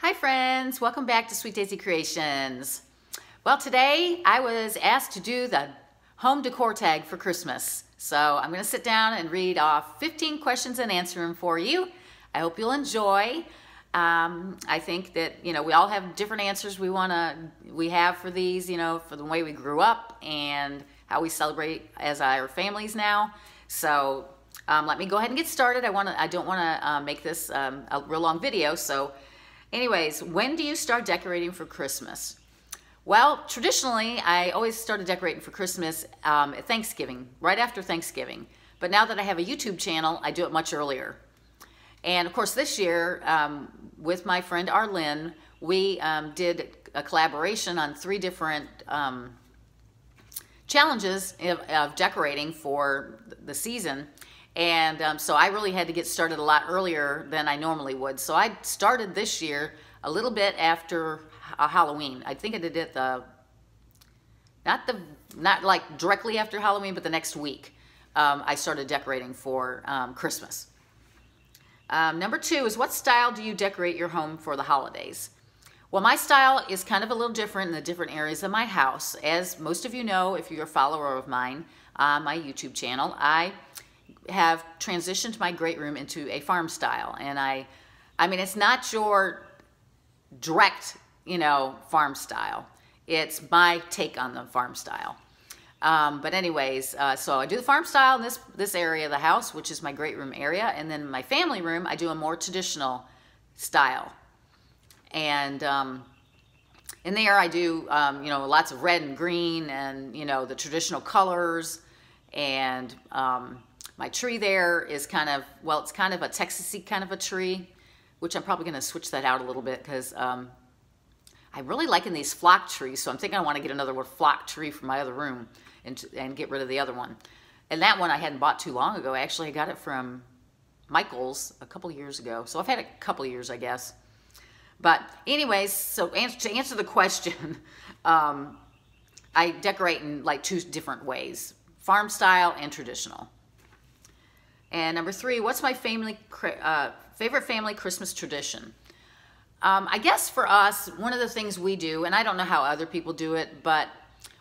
Hi friends, welcome back to Sweet Daisy Creations. Well, today I was asked to do the home decor tag for Christmas. So I'm going to sit down and read off 15 questions and answer them for you. I hope you'll enjoy. I think that, we all have different answers we have for these, for the way we grew up and how we celebrate as our families now. So let me go ahead and get started. I don't want to make this a real long video. So anyways, when do you start decorating for Christmas? Well, traditionally, I always started decorating for Christmas at Thanksgiving, right after Thanksgiving. But now that I have a YouTube channel, I do it much earlier. And of course, this year, with my friend Arlynn, we did a collaboration on 3 different challenges of decorating for the season. And so I really had to get started a lot earlier than I normally would. So I started this year a little bit after Halloween. I think I did it not like directly after Halloween, but the next week. I started decorating for Christmas. Number 2 is, what style do you decorate your home for the holidays? Well, my style is kind of a little different in the different areas of my house. As most of you know, if you're a follower of mine on my YouTube channel, I have transitioned my great room into a farm style. And I mean, it's not your direct, farm style. It's my take on the farm style. But anyways, so I do the farm style in this area of the house, which is my great room area. And then my family room, I do a more traditional style. And in there I do, lots of red and green and, the traditional colors. And my tree there is kind of, well, it's kind of a Texas-y kind of a tree, which I'm probably going to switch that out a little bit because I'm really liking these flock trees. So I'm thinking I want to get another flock tree for my other room and get rid of the other one. And that one I hadn't bought too long ago. Actually, I got it from Michael's a couple years ago. So I've had it a couple years, I guess. But anyways, so to answer the question, I decorate in like 2 different ways, farm style and traditional. And number 3, what's my favorite family Christmas tradition? I guess for us, one of the things we do, and I don't know how other people do it, but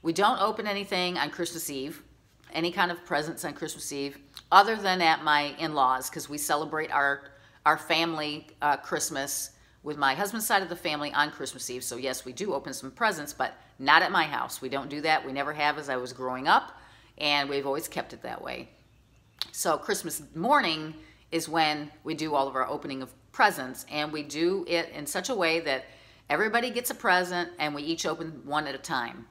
we don't open anything on Christmas Eve, any kind of presents on Christmas Eve, other than at my in-laws, because we celebrate our family Christmas with my husband's side of the family on Christmas Eve. So yes, we do open some presents, but not at my house. We don't do that. We never have as I was growing up, and we've always kept it that way. So Christmas morning is when we do all of our opening of presents, and we do it in such a way that everybody gets a present and we each open one at a time.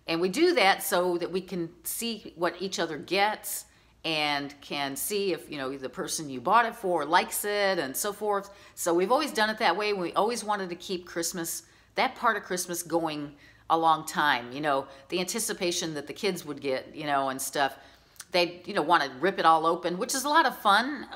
And we do that so that we can see what each other gets and can see if, the person you bought it for likes it and so forth. So we've always done it that way. We always wanted to keep Christmas, that part of Christmas, going a long time. The anticipation that the kids would get, and stuff. They, want to rip it all open, which is a lot of fun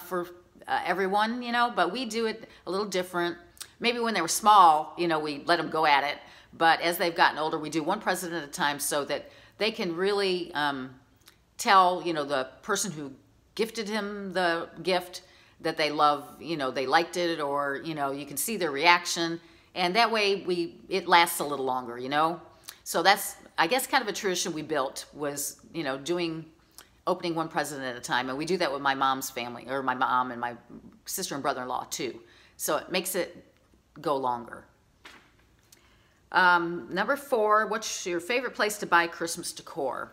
for everyone, but we do it a little different. Maybe when they were small, we let them go at it. But as they've gotten older, we do one present at a time so that they can really tell, the person who gifted him the gift that they love, they liked it, or, you can see their reaction. And that way it lasts a little longer, So that's, I guess, kind of a tradition we built was, opening one present at a time. And we do that with my mom's family, or my mom and my sister and brother-in-law too. So it makes it go longer. Number 4, what's your favorite place to buy Christmas decor?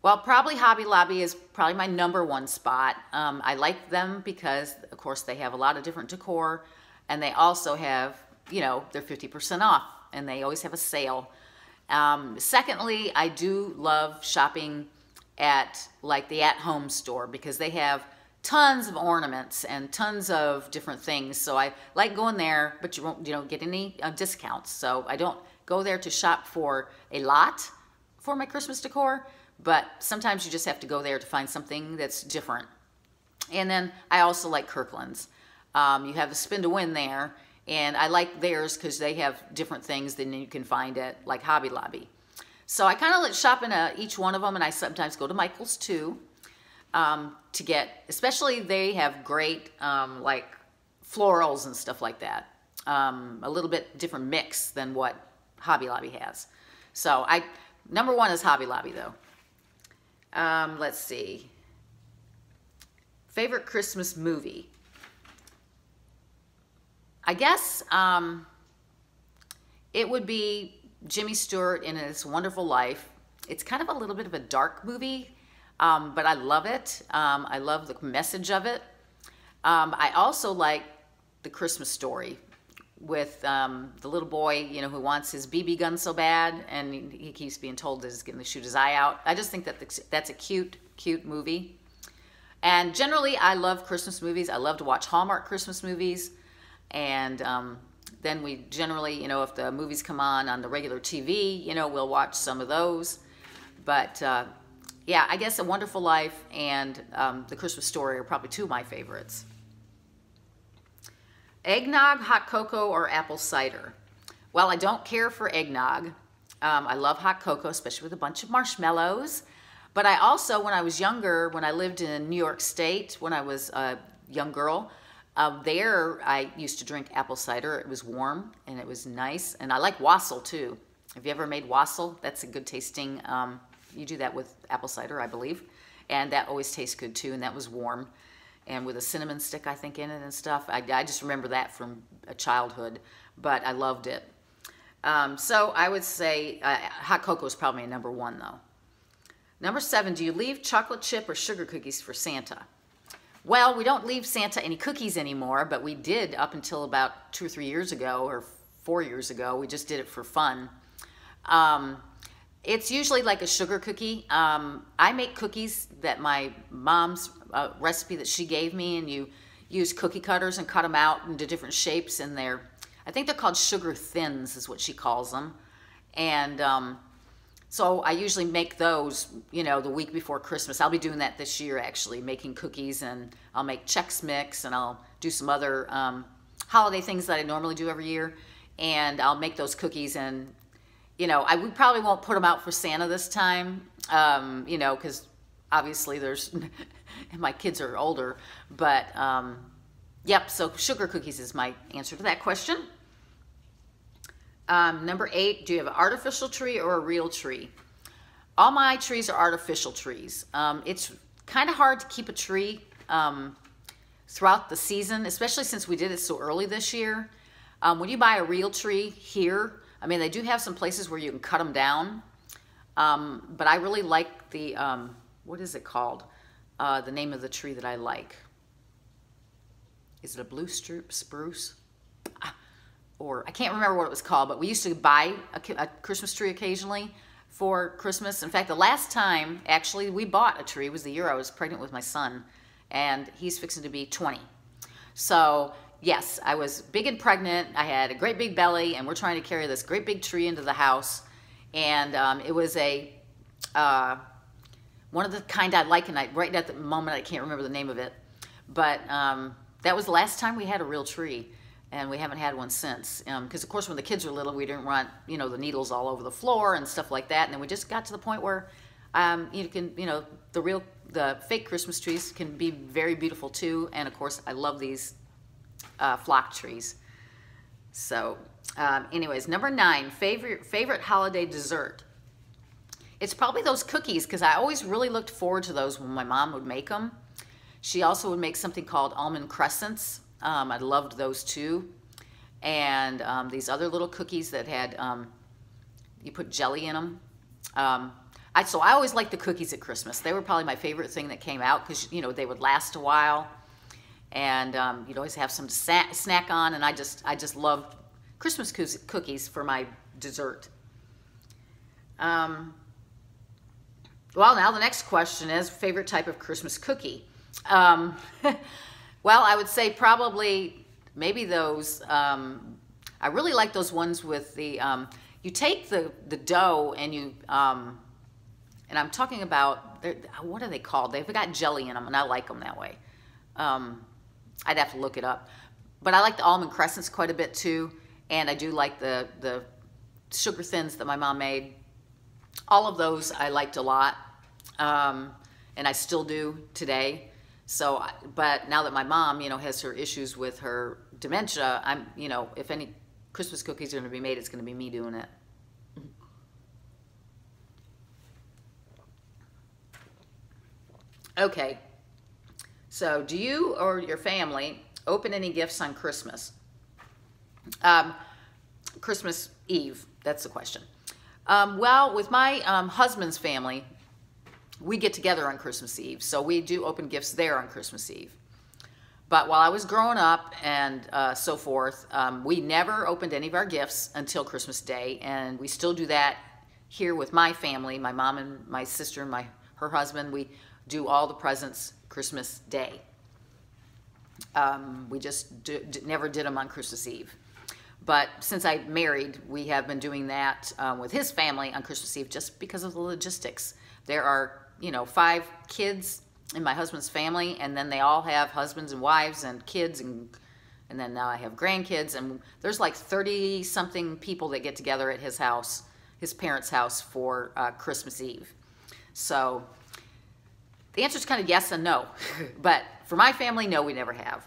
Well, probably Hobby Lobby is probably my number 1 spot. I like them because, of course, they have a lot of different decor, and they also have, they're 50% off, and they always have a sale. Secondly, I do love shopping at like the at-home store because they have tons of ornaments and tons of different things. So I like going there, but you don't get any discounts. So I don't go there to shop for a lot for my Christmas decor, but sometimes you just have to go there to find something that's different. And then I also like Kirkland's. You have the spin to win there, and I like theirs because they have different things than you can find at like Hobby Lobby. So I kind of like shop in each one of them, and I sometimes go to Michael's too to get, especially they have great like florals and stuff like that. a little bit different mix than what Hobby Lobby has. So number one is Hobby Lobby though. Let's see. Favorite Christmas movie? I guess it would be Jimmy Stewart in It's Wonderful Life. It's kind of a little bit of a dark movie, but I love it. I love the message of it. I also like The Christmas Story with the little boy, who wants his BB gun so bad, and he keeps being told that he's going to shoot his eye out. I just think that that's a cute movie. And generally, I love Christmas movies. I love to watch Hallmark Christmas movies. And then we generally, if the movies come on the regular TV, we'll watch some of those. But yeah, I guess A Wonderful Life and The Christmas Story are probably two of my favorites. Eggnog, hot cocoa, or apple cider? Well, I don't care for eggnog. I love hot cocoa, especially with a bunch of marshmallows. But I also, when I was younger, when I lived in New York State, when I was a young girl, there I used to drink apple cider. It was warm and it was nice. And I like wassail too. Have you ever made wassail? That's a good tasting, you do that with apple cider, I believe. And that always tastes good too, and that was warm. And with a cinnamon stick, I think, in it and stuff. I just remember that from childhood, but I loved it. So I would say hot cocoa is probably number one though. Number 7, do you leave chocolate chip or sugar cookies for Santa? Well, we don't leave Santa any cookies anymore, but we did up until about 2 or 3 years ago, or 4 years ago. We just did it for fun. It's usually like a sugar cookie. I make cookies that my mom's recipe that she gave me, and you use cookie cutters and cut them out into different shapes, and I think they're called sugar thins is what she calls them. And so I usually make those, the week before Christmas. I'll be doing that this year, actually, making cookies, and I'll make Chex Mix, and I'll do some other holiday things that I normally do every year, and I'll make those cookies. And we probably won't put them out for Santa this time, because obviously my kids are older, but yep, so sugar cookies is my answer to that question. Number 8, do you have an artificial tree or a real tree? All my trees are artificial trees. It's kind of hard to keep a tree throughout the season, especially since we did it so early this year. When you buy a real tree here, I mean, they do have some places where you can cut them down, but I really like the, what is it called? The name of the tree that I like. Is it a blue spruce? Or I can't remember what it was called, but we used to buy a Christmas tree occasionally for Christmas. In fact, the last time, actually, we bought a tree was the year I was pregnant with my son, and he's fixing to be 20. So, yes, I was big and pregnant. I had a great big belly, and we're trying to carry this great big tree into the house. And it was one of the kind I like, and right at the moment I can't remember the name of it. But that was the last time we had a real tree. And we haven't had one since. Because, of course, when the kids were little, we didn't want, the needles all over the floor and stuff like that. And then we just got to the point where the fake Christmas trees can be very beautiful too. And, of course, I love these flock trees. So, anyways, number 9, favorite holiday dessert. It's probably those cookies, because I always really looked forward to those when my mom would make them. She also would make something called almond crescents. I loved those too. And these other little cookies that had, you put jelly in them. So I always liked the cookies at Christmas. They were probably my favorite thing that came out, because, they would last a while. And you'd always have some to snack on. And I just loved Christmas cookies for my dessert. Well, now the next question is favorite type of Christmas cookie. Well, I would say probably maybe those, I really like those ones with the, you take the dough and you, and I'm talking about, what are they called? They've got jelly in them, and I like them that way. I'd have to look it up. But I like the almond crescents quite a bit too, and I do like the sugar thins that my mom made. All of those I liked a lot, and I still do today. So, but now that my mom, has her issues with her dementia, I'm, you know, if any Christmas cookies are going to be made, it's going to be me doing it. Okay, so do you or your family open any gifts on Christmas? Christmas Eve, that's the question. Well, with my husband's family, we get together on Christmas Eve, so we do open gifts there on Christmas Eve. But while I was growing up and so forth, we never opened any of our gifts until Christmas Day, and we still do that here with my family, my mom and my sister and her husband. We do all the presents Christmas Day. We just never did them on Christmas Eve. But since I married, we have been doing that with his family on Christmas Eve just because of the logistics. There are, you know, 5 kids in my husband's family, and then they all have husbands and wives and kids, and then now I have grandkids, and there's like 30-something people that get together at his house, his parents' house, for Christmas Eve. So the answer is kind of yes and no, but for my family, no, we never have.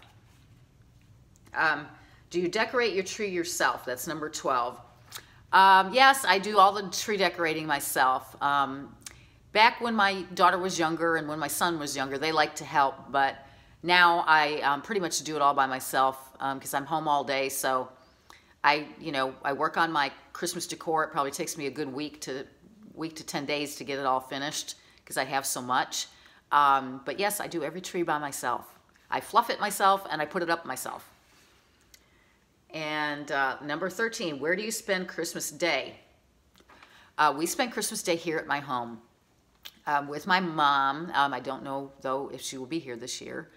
Do you decorate your tree yourself? That's number 12. Yes, I do all the tree decorating myself. Back when my daughter was younger and when my son was younger, they liked to help, but now I pretty much do it all by myself because I'm home all day. So I work on my Christmas decor. It probably takes me a good week to 10 days to get it all finished because I have so much. But yes, I do every tree by myself. I fluff it myself and I put it up myself. And number 13, where do you spend Christmas Day? We spend Christmas Day here at my home with my mom. I don't know, though, if she will be here this year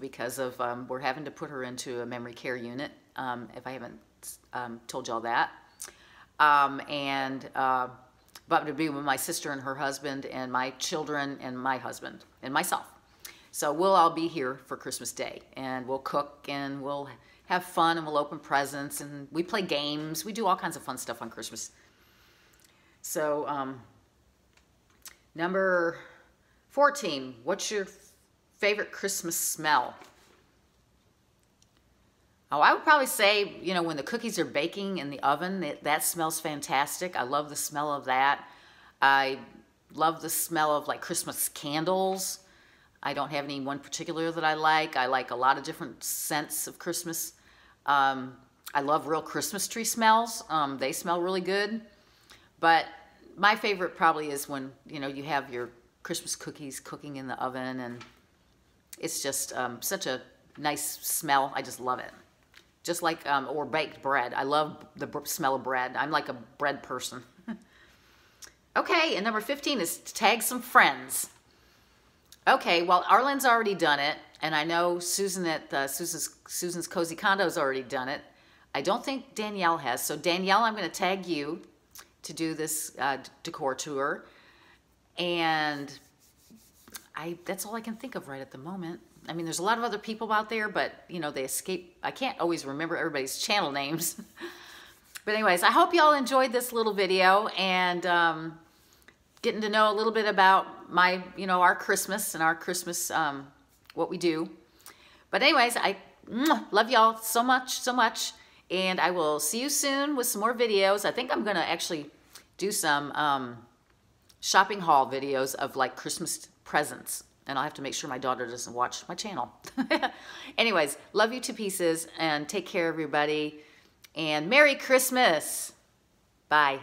because of we're having to put her into a memory care unit, if I haven't told y'all that. But to be with my sister and her husband and my children and my husband and myself. So we'll all be here for Christmas Day, and we'll cook and we'll have fun and we'll open presents and we play games. We do all kinds of fun stuff on Christmas. So number 14, what's your favorite Christmas smell? Oh, I would probably say, you know, when the cookies are baking in the oven, that smells fantastic. I love the smell of that. I love the smell of like Christmas candles. I don't have any one particular that I like. I like a lot of different scents of Christmas. I love real Christmas tree smells. They smell really good. But my favorite probably is when, you know, you have your Christmas cookies cooking in the oven, and it's just such a nice smell. I just love it. Just like, or baked bread. I love the smell of bread. I'm like a bread person. Okay, and number 15 is to tag some friends. Okay, well, Arlynn's already done it, and I know Susan at Susan's Cozy Condo's already done it. I don't think Danielle has. So Danielle, I'm going to tag you to do this decor tour, and that's all I can think of right at the moment. I mean, there's a lot of other people out there, but you know, they escape. I can't always remember everybody's channel names. But anyways, I hope y'all enjoyed this little video and getting to know a little bit about our Christmas and our Christmas, what we do. But anyways, I love y'all so much, so much. And I will see you soon with some more videos. I think I'm going to actually do some shopping haul videos of like Christmas presents. And I'll have to make sure my daughter doesn't watch my channel. Anyways, love you to pieces and take care, everybody. And Merry Christmas. Bye.